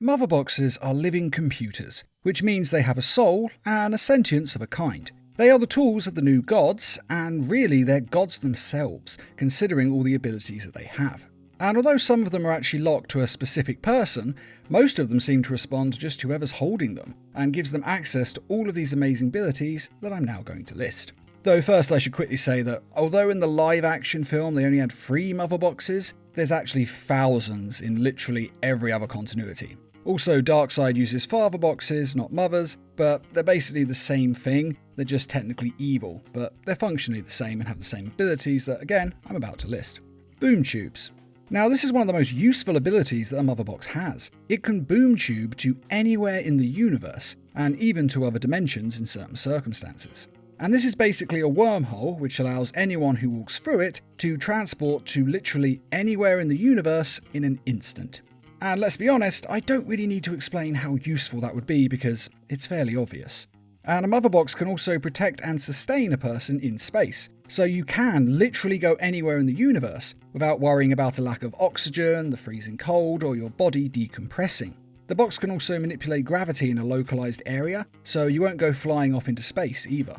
Mother boxes are living computers, which means they have a soul and a sentience of a kind. They are the tools of the new gods, and really they're gods themselves, considering all the abilities that they have. And although some of them are actually locked to a specific person, most of them seem to respond to just whoever's holding them, and gives them access to all of these amazing abilities that I'm now going to list. Though first I should quickly say that although in the live action film they only had 3 mother boxes, there's actually thousands in literally every other continuity. Also, Darkseid uses father boxes, not mothers, but they're basically the same thing. They're just technically evil, but they're functionally the same and have the same abilities that, again, I'm about to list. Boom tubes. Now, this is one of the most useful abilities that a mother box has. It can boom tube to anywhere in the universe, and even to other dimensions in certain circumstances. And this is basically a wormhole which allows anyone who walks through it to transport to literally anywhere in the universe in an instant. And let's be honest, I don't really need to explain how useful that would be because it's fairly obvious. And a mother box can also protect and sustain a person in space, so you can literally go anywhere in the universe without worrying about a lack of oxygen, the freezing cold, or your body decompressing. The box can also manipulate gravity in a localized area, so you won't go flying off into space either.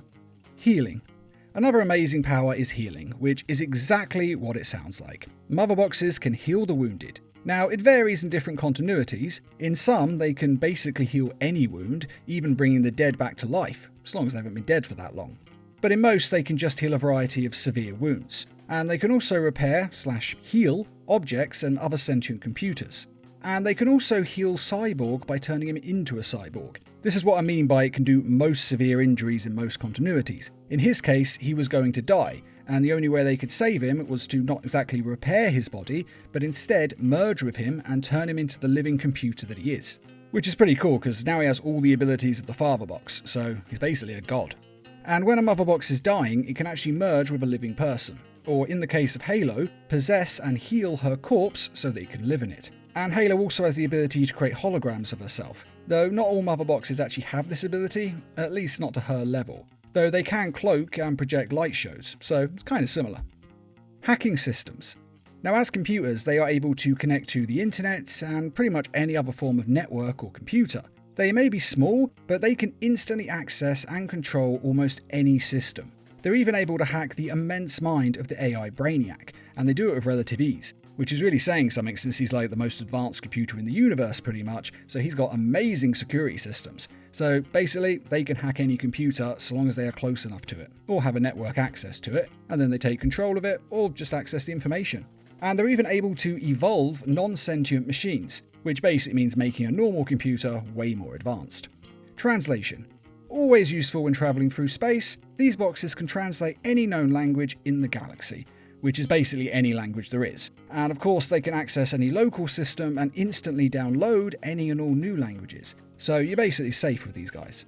Healing. Another amazing power is healing, which is exactly what it sounds like. Mother boxes can heal the wounded. Now, it varies in different continuities. In some, they can basically heal any wound, even bringing the dead back to life, as long as they haven't been dead for that long. But in most, they can just heal a variety of severe wounds. And they can also repair/heal objects and other sentient computers. And they can also heal Cyborg by turning him into a cyborg. This is what I mean by it can do most severe injuries in most continuities. In his case, he was going to die, and the only way they could save him was to not exactly repair his body, but instead merge with him and turn him into the living computer that he is. Which is pretty cool, because now he has all the abilities of the father box, so he's basically a god. And when a mother box is dying, it can actually merge with a living person, or in the case of Halo, possess and heal her corpse so that it can live in it. And Halo also has the ability to create holograms of herself, though not all mother boxes actually have this ability, at least not to her level. Though they can cloak and project light shows, so it's kind of similar. Hacking systems. Now, as computers, they are able to connect to the internet and pretty much any other form of network or computer. They may be small, but they can instantly access and control almost any system. They're even able to hack the immense mind of the AI Brainiac, and they do it with relative ease, which is really saying something since he's like the most advanced computer in the universe pretty much, so he's got amazing security systems. So basically, they can hack any computer so long as they are close enough to it, or have a network access to it, and then they take control of it, or just access the information. And they're even able to evolve non-sentient machines, which basically means making a normal computer way more advanced. Translation. Always useful when travelling through space, these boxes can translate any known language in the galaxy, which is basically any language there is. And of course, they can access any local system and instantly download any and all new languages. So you're basically safe with these guys.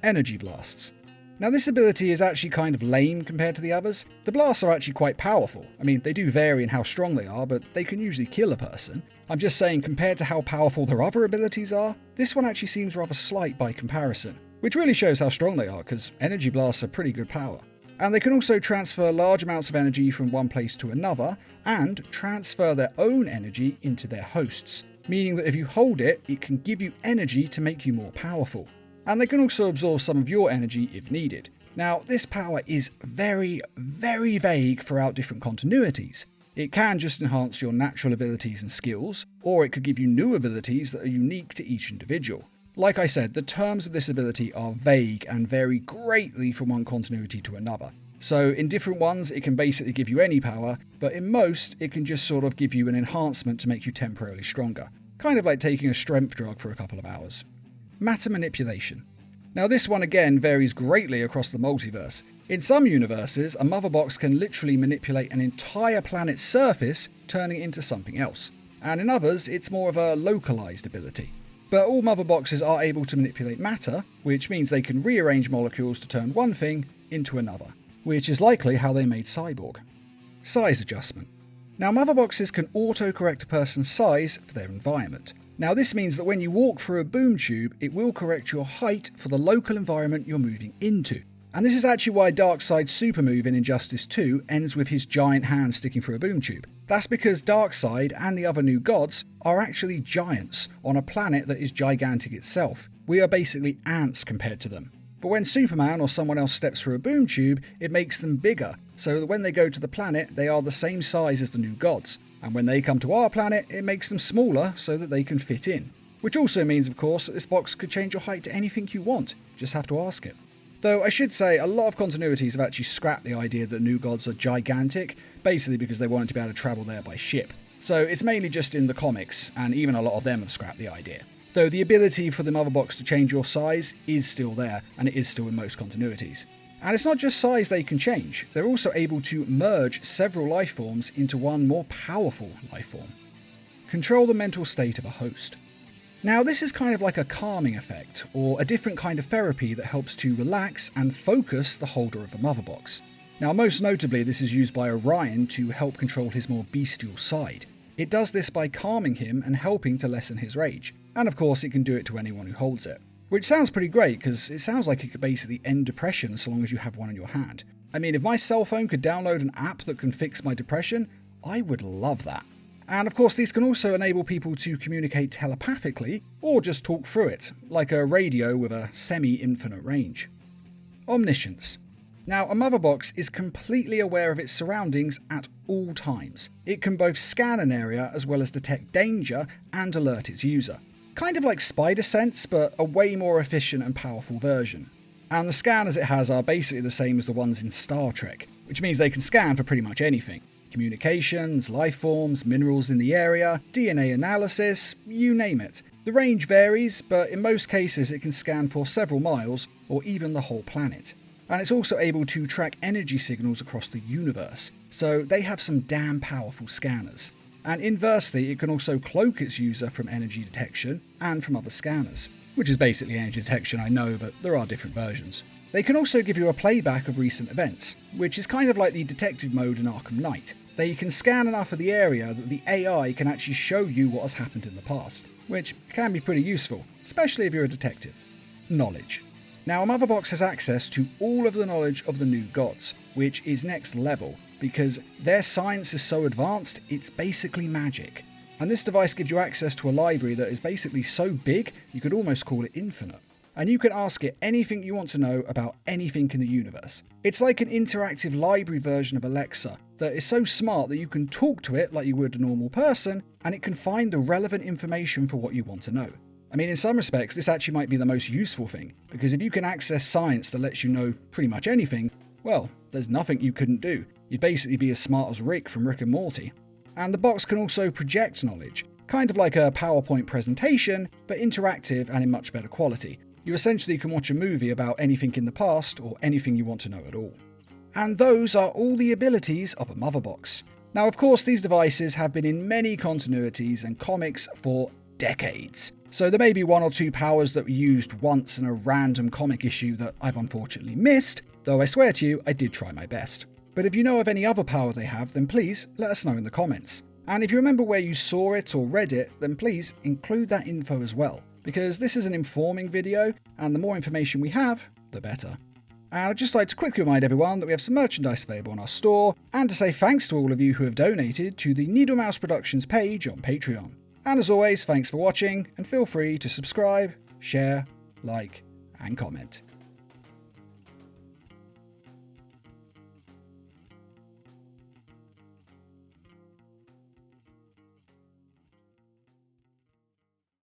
Energy blasts. Now, this ability is actually kind of lame compared to the others. The blasts are actually quite powerful. I mean, they do vary in how strong they are, but they can usually kill a person. I'm just saying, compared to how powerful their other abilities are, this one actually seems rather slight by comparison, which really shows how strong they are, because energy blasts are pretty good power. And they can also transfer large amounts of energy from one place to another, and transfer their own energy into their hosts, meaning that if you hold it, it can give you energy to make you more powerful. And they can also absorb some of your energy if needed. Now, this power is very, very vague throughout different continuities. It can just enhance your natural abilities and skills, or it could give you new abilities that are unique to each individual. Like I said, the terms of this ability are vague and vary greatly from one continuity to another. So in different ones, it can basically give you any power, but in most, it can just sort of give you an enhancement to make you temporarily stronger. Kind of like taking a strength drug for a couple of hours. Matter manipulation. Now, this one again varies greatly across the multiverse. In some universes, a mother box can literally manipulate an entire planet's surface, turning it into something else. And in others, it's more of a localized ability. But all mother boxes are able to manipulate matter, which means they can rearrange molecules to turn one thing into another, which is likely how they made Cyborg. Size adjustment. Now, mother boxes can auto-correct a person's size for their environment. Now, this means that when you walk through a boom tube, it will correct your height for the local environment you're moving into. And this is actually why Darkseid's super move in Injustice 2 ends with his giant hand sticking through a boom tube. That's because Darkseid and the other new gods are actually giants on a planet that is gigantic itself. We are basically ants compared to them. But when Superman or someone else steps through a boom tube, it makes them bigger, so that when they go to the planet, they are the same size as the new gods. And when they come to our planet, it makes them smaller so that they can fit in. Which also means, of course, that this box could change your height to anything you want. Just have to ask it. Though I should say, a lot of continuities have actually scrapped the idea that new gods are gigantic, basically because they wanted to be able to travel there by ship. So it's mainly just in the comics, and even a lot of them have scrapped the idea. Though the ability for the mother box to change your size is still there, and it is still in most continuities. And it's not just size they can change, they're also able to merge several life forms into one more powerful life form. Control the mental state of a host. Now this is kind of like a calming effect, or a different kind of therapy that helps to relax and focus the holder of the mother box. Now most notably this is used by Orion to help control his more bestial side. It does this by calming him and helping to lessen his rage, and of course it can do it to anyone who holds it. Which sounds pretty great because it sounds like it could basically end depression so long as you have one in your hand. I mean, if my cell phone could download an app that can fix my depression, I would love that. And of course these can also enable people to communicate telepathically or just talk through it, like a radio with a semi-infinite range. Omniscience. Now a mother box is completely aware of its surroundings at all times. It can both scan an area as well as detect danger and alert its user. Kind of like spider sense, but a way more efficient and powerful version. And the scanners it has are basically the same as the ones in Star Trek, which means they can scan for pretty much anything. Communications, life forms, minerals in the area, DNA analysis, you name it. The range varies, but in most cases it can scan for several miles or even the whole planet. And it's also able to track energy signals across the universe, so they have some damn powerful scanners. And inversely, it can also cloak its user from energy detection and from other scanners. Which is basically energy detection, I know, but there are different versions. They can also give you a playback of recent events, which is kind of like the detective mode in Arkham Knight. They can scan enough of the area that the AI can actually show you what has happened in the past, which can be pretty useful, especially if you're a detective. Knowledge. Now a mother box has access to all of the knowledge of the new gods, which is next level, because their science is so advanced, it's basically magic. And this device gives you access to a library that is basically so big, you could almost call it infinite. And you can ask it anything you want to know about anything in the universe. It's like an interactive library version of Alexa that is so smart that you can talk to it like you would a normal person, and it can find the relevant information for what you want to know. I mean, in some respects, this actually might be the most useful thing, because if you can access science that lets you know pretty much anything, well, there's nothing you couldn't do. You'd basically be as smart as Rick from Rick and Morty. And the box can also project knowledge, kind of like a PowerPoint presentation, but interactive and in much better quality. You essentially can watch a movie about anything in the past or anything you want to know at all. And those are all the abilities of a mother box. Now, of course, these devices have been in many continuities and comics for decades. So there may be one or two powers that were used once in a random comic issue that I've unfortunately missed, though I swear to you, I did try my best. But if you know of any other power they have, then please let us know in the comments. And if you remember where you saw it or read it, then please include that info as well, because this is an informing video, and the more information we have, the better. And I'd just like to quickly remind everyone that we have some merchandise available on our store, and to say thanks to all of you who have donated to the Needle Mouse Productions page on Patreon. And as always, thanks for watching, and feel free to subscribe, share, like, and comment.